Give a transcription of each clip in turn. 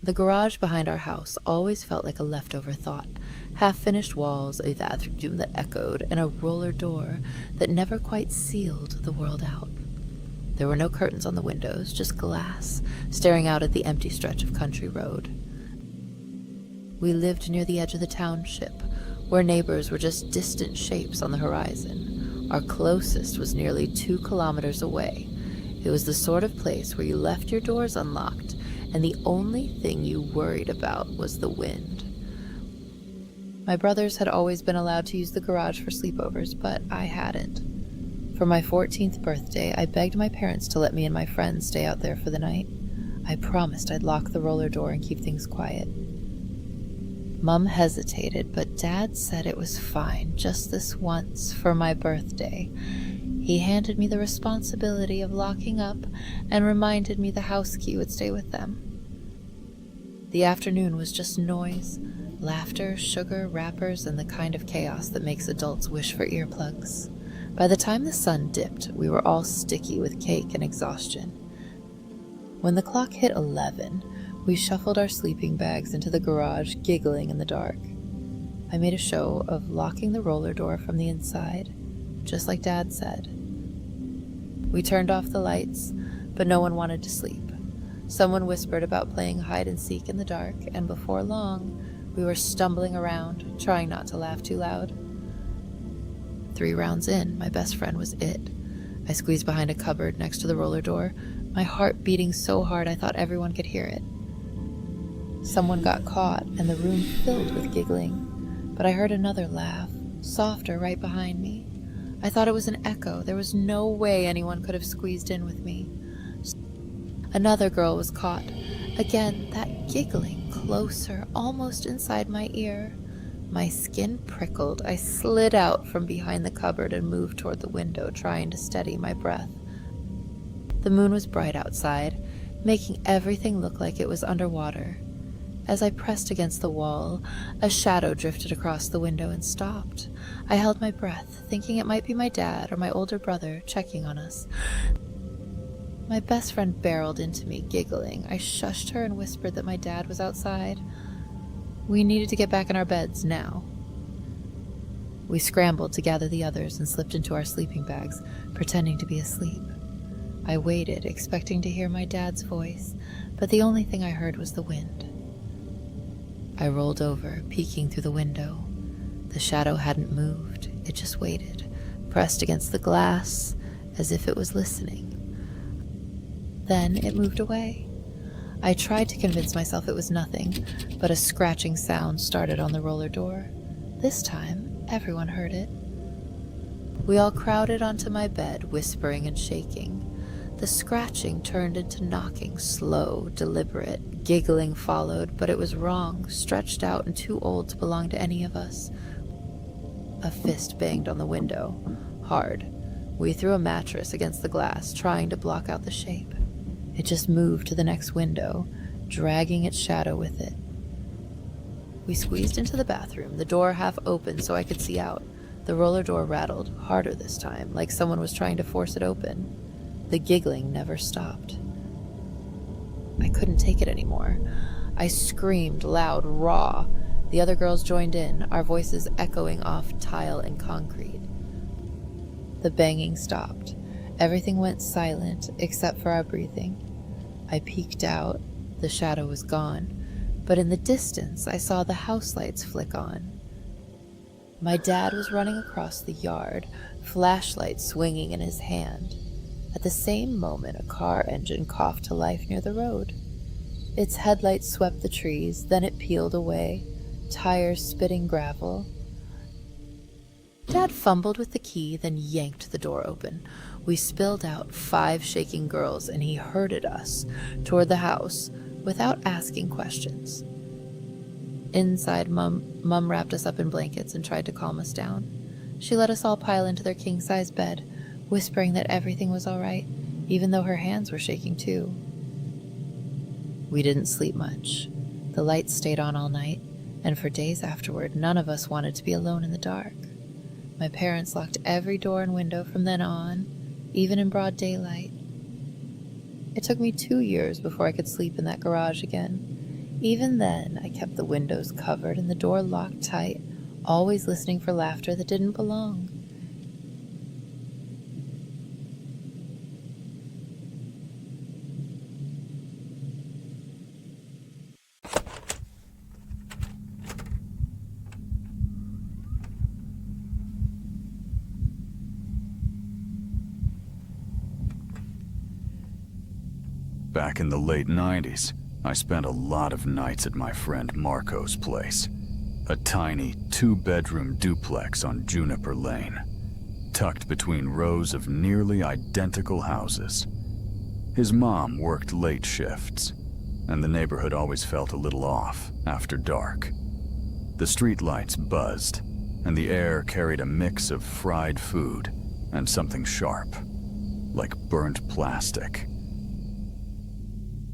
The garage behind our house always felt like a leftover thought. Half-finished walls, a bathroom that echoed, and a roller door that never quite sealed the world out. There were no curtains on the windows, just glass, staring out at the empty stretch of country road. We lived near the edge of the township, where neighbors were just distant shapes on the horizon. Our closest was nearly 2 kilometers away. It was the sort of place where you left your doors unlocked, and the only thing you worried about was the wind. My brothers had always been allowed to use the garage for sleepovers, but I hadn't. For my 14th birthday, I begged my parents to let me and my friends stay out there for the night. I promised I'd lock the roller door and keep things quiet. Mom hesitated, but Dad said it was fine, just this once, for my birthday. He handed me the responsibility of locking up and reminded me the house key would stay with them. The afternoon was just noise, laughter, sugar, wrappers, and the kind of chaos that makes adults wish for earplugs. By the time the sun dipped, we were all sticky with cake and exhaustion. When the clock hit 11, we shuffled our sleeping bags into the garage, giggling in the dark. I made a show of locking the roller door from the inside, just like Dad said. We turned off the lights, but no one wanted to sleep. Someone whispered about playing hide and seek in the dark, and before long, we were stumbling around, trying not to laugh too loud. 3 rounds in, my best friend was it. I squeezed behind a cupboard next to the roller door, my heart beating so hard I thought everyone could hear it. Someone got caught, and the room filled with giggling, but I heard another laugh, softer, right behind me. I thought it was an echo. There was no way anyone could have squeezed in with me. Another girl was caught. Again, that giggling, closer, almost inside my ear. My skin prickled. I slid out from behind the cupboard and moved toward the window, trying to steady my breath. The moon was bright outside, making everything look like it was underwater. As I pressed against the wall, a shadow drifted across the window and stopped. I held my breath, thinking it might be my dad or my older brother checking on us. My best friend barreled into me, giggling. I shushed her and whispered that my dad was outside. We needed to get back in our beds now. We scrambled to gather the others and slipped into our sleeping bags, pretending to be asleep. I waited, expecting to hear my dad's voice, but the only thing I heard was the wind. I rolled over, peeking through the window. The shadow hadn't moved. It just waited, pressed against the glass, as if it was listening. Then it moved away. I tried to convince myself it was nothing, but a scratching sound started on the roller door. This time, everyone heard it. We all crowded onto my bed, whispering and shaking. The scratching turned into knocking, slow, deliberate. Giggling followed, but it was wrong, stretched out and too old to belong to any of us. A fist banged on the window, hard. We threw a mattress against the glass, trying to block out the shape. It just moved to the next window, dragging its shadow with it. We squeezed into the bathroom, the door half open so I could see out. The roller door rattled, harder this time, like someone was trying to force it open. The giggling never stopped. I couldn't take it anymore. I screamed loud, raw. The other girls joined in, our voices echoing off tile and concrete. The banging stopped. Everything went silent except for our breathing. I peeked out. The shadow was gone, but in the distance I saw the house lights flick on. My dad was running across the yard, flashlight swinging in his hand. At the same moment, a car engine coughed to life near the road. Its headlights swept the trees, then it peeled away, tires spitting gravel. Dad fumbled with the key, then yanked the door open. We spilled out, 5 shaking girls, and he herded us toward the house without asking questions. Inside, Mom wrapped us up in blankets and tried to calm us down. She let us all pile into their king-size bed, whispering that everything was all right, even though her hands were shaking too. We didn't sleep much. The lights stayed on all night, and for days afterward, none of us wanted to be alone in the dark. My parents locked every door and window from then on, even in broad daylight. It took me 2 years before I could sleep in that garage again. Even then, I kept the windows covered and the door locked tight, always listening for laughter that didn't belong. Back in the late 90s, I spent a lot of nights at my friend Marco's place, a tiny two-bedroom duplex on Juniper Lane, tucked between rows of nearly identical houses. His mom worked late shifts, and the neighborhood always felt a little off after dark. The streetlights buzzed, and the air carried a mix of fried food and something sharp, like burnt plastic.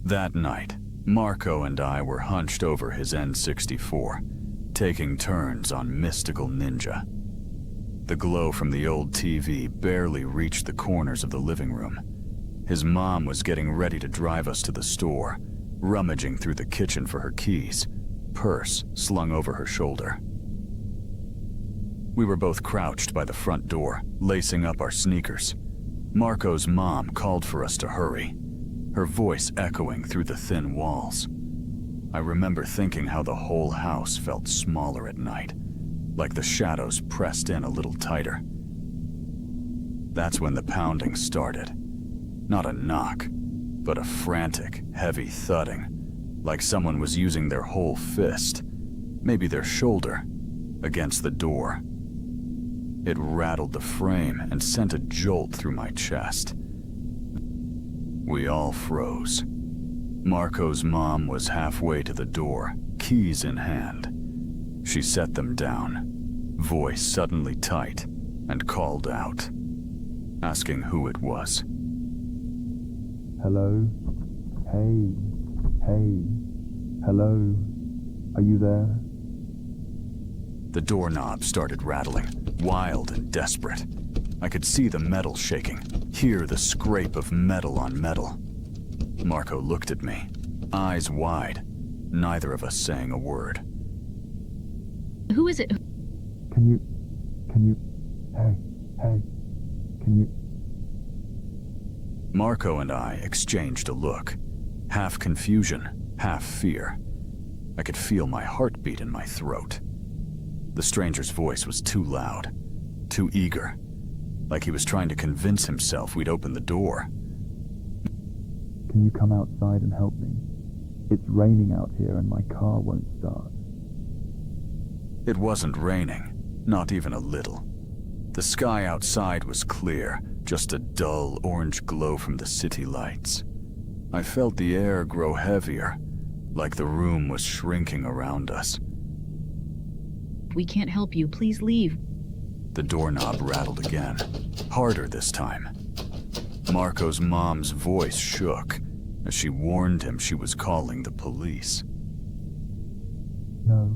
That night, Marco and I were hunched over his N64, taking turns on Mystical Ninja. The glow from the old TV barely reached the corners of the living room. His mom was getting ready to drive us to the store, rummaging through the kitchen for her keys, purse slung over her shoulder. We were both crouched by the front door, lacing up our sneakers. Marco's mom called for us to hurry, her voice echoing through the thin walls. I remember thinking how the whole house felt smaller at night, like the shadows pressed in a little tighter. That's when the pounding started. Not a knock, but a frantic, heavy thudding, like someone was using their whole fist, maybe their shoulder, against the door. It rattled the frame and sent a jolt through my chest. We all froze. Marco's mom was halfway to the door, keys in hand. She set them down, voice suddenly tight, and called out, asking who it was. Hello? Hey, hello? Are you there? The doorknob started rattling, wild and desperate. I could see the metal shaking, hear the scrape of metal on metal. Marco looked at me, eyes wide, neither of us saying a word. Who is it? Can you, hey, can you? Marco and I exchanged a look, half confusion, half fear. I could feel my heartbeat in my throat. The stranger's voice was too loud, too eager, like he was trying to convince himself we'd open the door. Can you come outside and help me? It's raining out here and my car won't start. It wasn't raining, not even a little. The sky outside was clear, just a dull orange glow from the city lights. I felt the air grow heavier, like the room was shrinking around us. We can't help you. Please leave. The doorknob rattled again, harder this time. Marco's mom's voice shook as she warned him she was calling the police. No,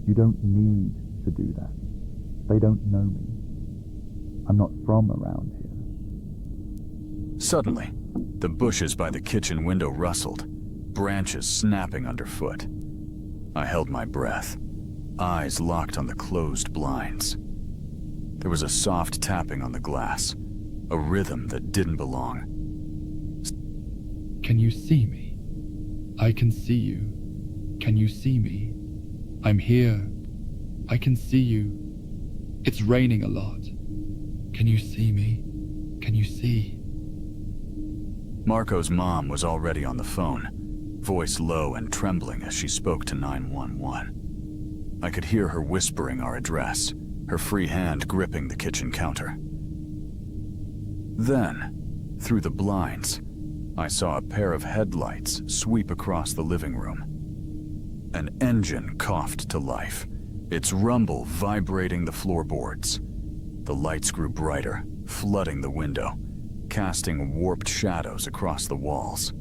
you don't need to do that. They don't know me. I'm not from around here. Suddenly, the bushes by the kitchen window rustled, branches snapping underfoot. I held my breath, eyes locked on the closed blinds. There was a soft tapping on the glass, a rhythm that didn't belong. Can you see me? I can see you. Can you see me? I'm here. I can see you. It's raining a lot. Can you see me? Can you see? Marco's mom was already on the phone, voice low and trembling as she spoke to 911. I could hear her whispering our address, her free hand gripping the kitchen counter. Then, through the blinds, I saw a pair of headlights sweep across the living room. An engine coughed to life, its rumble vibrating the floorboards. The lights grew brighter, flooding the window, casting warped shadows across the walls.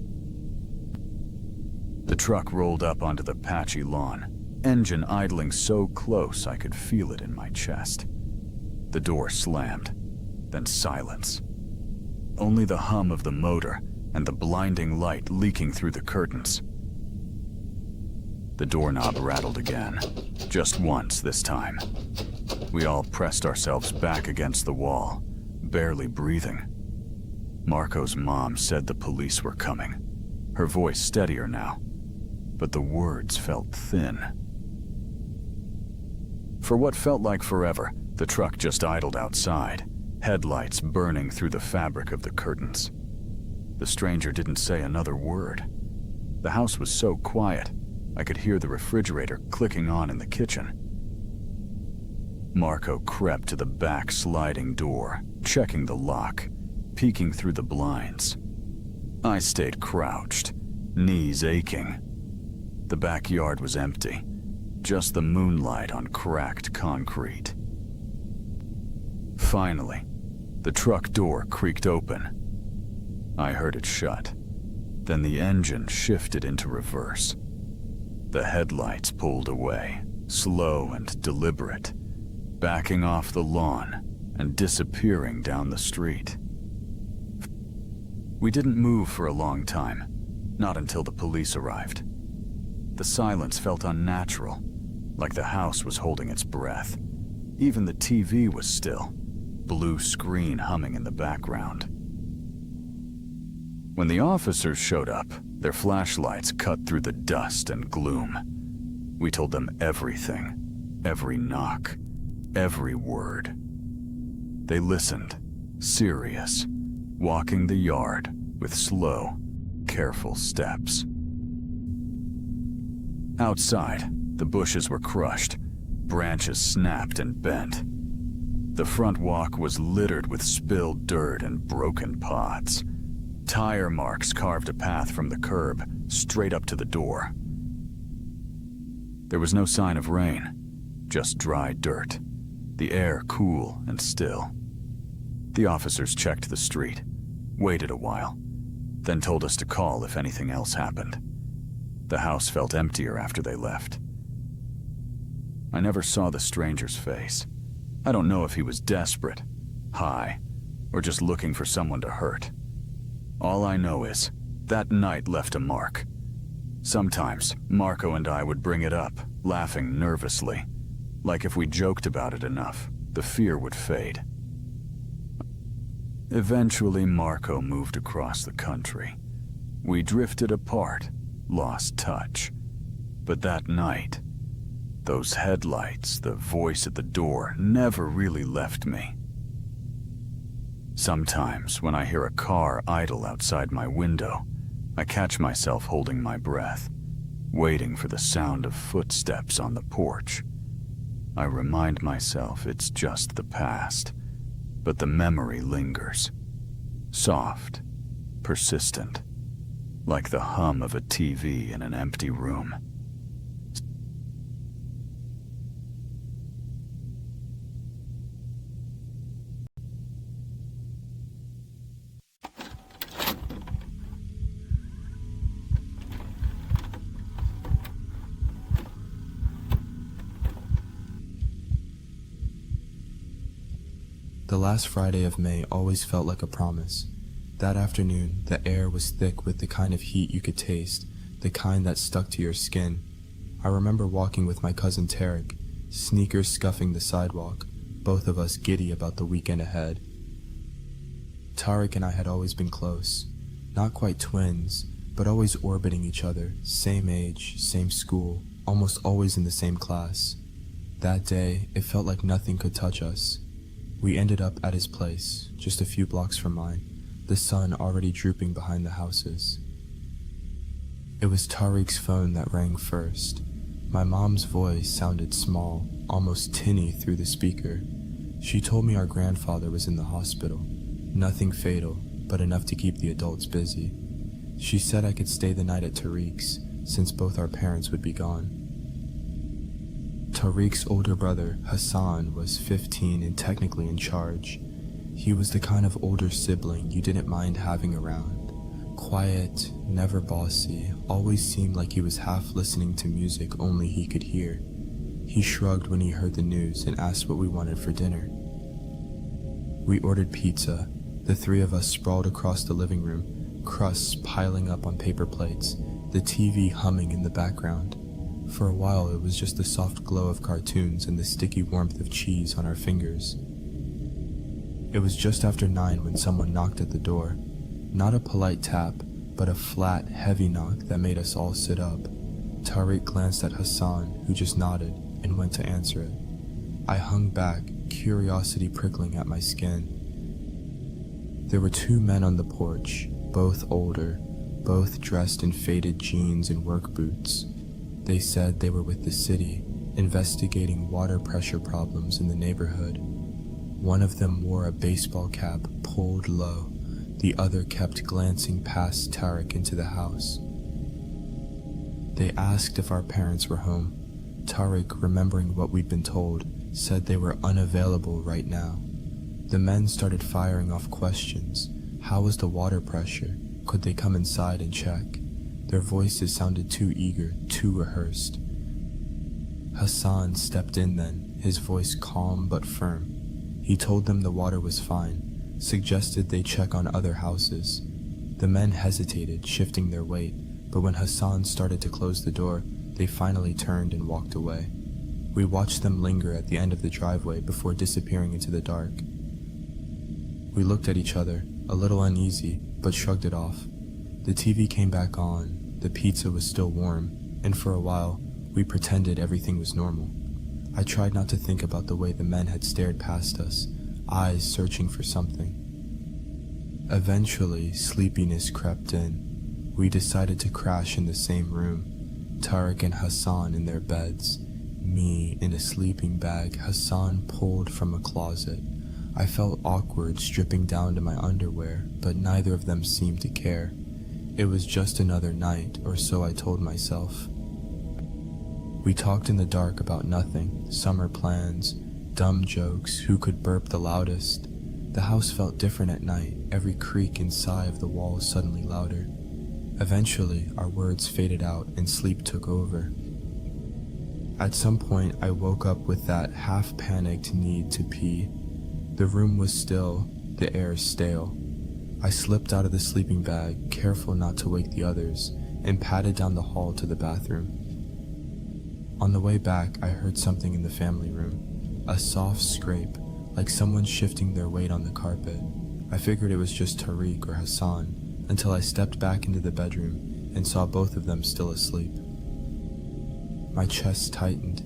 The truck rolled up onto the patchy lawn, engine idling so close I could feel it in my chest. The door slammed, then silence. Only the hum of the motor and the blinding light leaking through the curtains. The doorknob rattled again, just once this time. We all pressed ourselves back against the wall, barely breathing. Marco's mom said the police were coming, her voice steadier now, but the words felt thin. For what felt like forever, the truck just idled outside, headlights burning through the fabric of the curtains. The stranger didn't say another word. The house was so quiet, I could hear the refrigerator clicking on in the kitchen. Marco crept to the back sliding door, checking the lock, peeking through the blinds. I stayed crouched, knees aching. The backyard was empty, just the moonlight on cracked concrete. Finally, the truck door creaked open. I heard it shut. Then the engine shifted into reverse. The headlights pulled away, slow and deliberate, backing off the lawn and disappearing down the street. We didn't move for a long time, not until the police arrived. The silence felt unnatural, like the house was holding its breath. Even the TV was still, blue screen humming in the background. When the officers showed up, their flashlights cut through the dust and gloom. We told them everything, every knock, every word. They listened, serious, walking the yard with slow, careful steps. Outside, the bushes were crushed, branches snapped and bent. The front walk was littered with spilled dirt and broken pots. Tire marks carved a path from the curb straight up to the door. There was no sign of rain, just dry dirt, the air cool and still. The officers checked the street, waited a while, then told us to call if anything else happened. The house felt emptier after they left. I never saw the stranger's face. I don't know if he was desperate, high, or just looking for someone to hurt. All I know is, that night left a mark. Sometimes, Marco and I would bring it up, laughing nervously, like if we joked about it enough, the fear would fade. Eventually, Marco moved across the country. We drifted apart, lost touch. But that night, those headlights, the voice at the door, never really left me. Sometimes, when I hear a car idle outside my window, I catch myself holding my breath, waiting for the sound of footsteps on the porch. I remind myself it's just the past, but the memory lingers. Soft, persistent, like the hum of a TV in an empty room. The last Friday of May always felt like a promise. That afternoon, the air was thick with the kind of heat you could taste, the kind that stuck to your skin. I remember walking with my cousin Tarek, sneakers scuffing the sidewalk, both of us giddy about the weekend ahead. Tarek and I had always been close, not quite twins, but always orbiting each other, same age, same school, almost always in the same class. That day, it felt like nothing could touch us. We ended up at his place, just a few blocks from mine, the sun already drooping behind the houses. It was Tariq's phone that rang first. My mom's voice sounded small, almost tinny through the speaker. She told me our grandfather was in the hospital. Nothing fatal, but enough to keep the adults busy. She said I could stay the night at Tariq's, since both our parents would be gone. Tariq's older brother, Hassan, was 15 and technically in charge. He was the kind of older sibling you didn't mind having around. Quiet, never bossy, always seemed like he was half listening to music only he could hear. He shrugged when he heard the news and asked what we wanted for dinner. We ordered pizza. The three of us sprawled across the living room, crusts piling up on paper plates, the TV humming in the background. For a while, it was just the soft glow of cartoons and the sticky warmth of cheese on our fingers. It was just after 9 when someone knocked at the door. Not a polite tap, but a flat, heavy knock that made us all sit up. Tariq glanced at Hassan, who just nodded, and went to answer it. I hung back, curiosity prickling at my skin. There were 2 men on the porch, both older, both dressed in faded jeans and work boots. They said they were with the city, investigating water pressure problems in the neighborhood. One of them wore a baseball cap pulled low. The other kept glancing past Tariq into the house. They asked if our parents were home. Tariq, remembering what we'd been told, said they were unavailable right now. The men started firing off questions. How was the water pressure? Could they come inside and check? Their voices sounded too eager, too rehearsed. Hassan stepped in then, his voice calm but firm. He told them the water was fine, suggested they check on other houses. The men hesitated, shifting their weight, but when Hassan started to close the door, they finally turned and walked away. We watched them linger at the end of the driveway before disappearing into the dark. We looked at each other, a little uneasy, but shrugged it off. The TV came back on, the pizza was still warm, and for a while, we pretended everything was normal. I tried not to think about the way the men had stared past us, eyes searching for something. Eventually, sleepiness crept in. We decided to crash in the same room, Tariq and Hassan in their beds, me in a sleeping bag Hassan pulled from a closet. I felt awkward stripping down to my underwear, but neither of them seemed to care. It was just another night, or so I told myself. We talked in the dark about nothing, summer plans, dumb jokes, who could burp the loudest. The house felt different at night, every creak and sigh of the walls suddenly louder. Eventually, our words faded out and sleep took over. At some point, I woke up with that half-panicked need to pee. The room was still, the air stale. I slipped out of the sleeping bag, careful not to wake the others, and padded down the hall to the bathroom. On the way back, I heard something in the family room, a soft scrape, like someone shifting their weight on the carpet. I figured it was just Tariq or Hassan, until I stepped back into the bedroom and saw both of them still asleep. My chest tightened.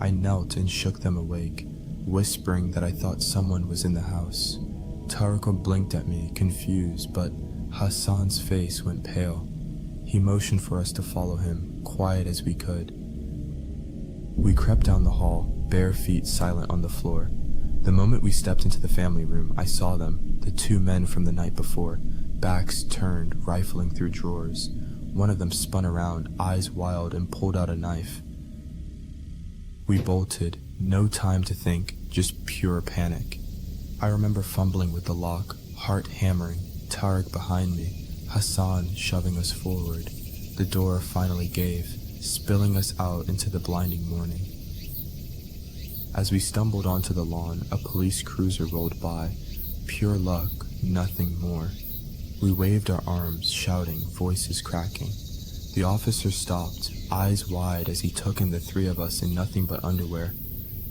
I knelt and shook them awake, whispering that I thought someone was in the house. Tariq blinked at me, confused, but Hassan's face went pale. He motioned for us to follow him, quiet as we could. We crept down the hall, bare feet silent on the floor. The moment we stepped into the family room, I saw them, the 2 men from the night before, backs turned, rifling through drawers. One of them spun around, eyes wild, and pulled out a knife. We bolted, no time to think, just pure panic. I remember fumbling with the lock, heart hammering, Tariq behind me, Hassan shoving us forward. The door finally gave, spilling us out into the blinding morning. As we stumbled onto the lawn, a police cruiser rolled by. Pure luck, nothing more. We waved our arms, shouting, voices cracking. The officer stopped, eyes wide as he took in the 3 of us in nothing but underwear,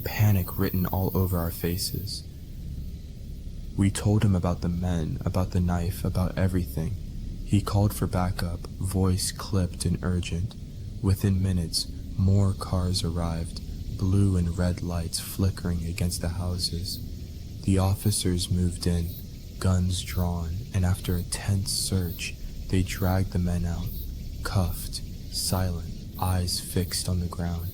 panic written all over our faces. We told him about the men, about the knife, about everything. He called for backup, voice clipped and urgent. Within minutes, more cars arrived, blue and red lights flickering against the houses. The officers moved in, guns drawn, and after a tense search, they dragged the men out, cuffed, silent, eyes fixed on the ground.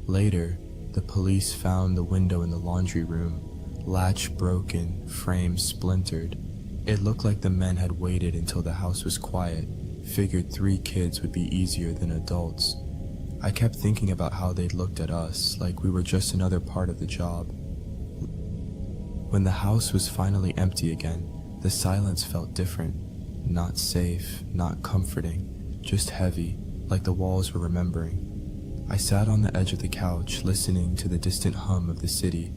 Later, the police found the window in the laundry room, latch broken, frame splintered. It looked like the men had waited until the house was quiet, figured 3 kids would be easier than adults. I kept thinking about how they'd looked at us, like we were just another part of the job. When the house was finally empty again, the silence felt different. Not safe, not comforting, just heavy, like the walls were remembering. I sat on the edge of the couch, listening to the distant hum of the city,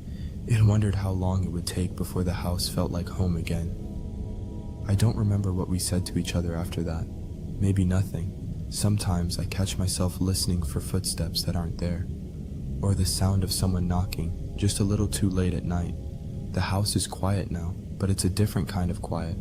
and wondered how long it would take before the house felt like home again. I don't remember what we said to each other after that. Maybe nothing. Sometimes I catch myself listening for footsteps that aren't there, or the sound of someone knocking just a little too late at night. The house is quiet now, but it's a different kind of quiet.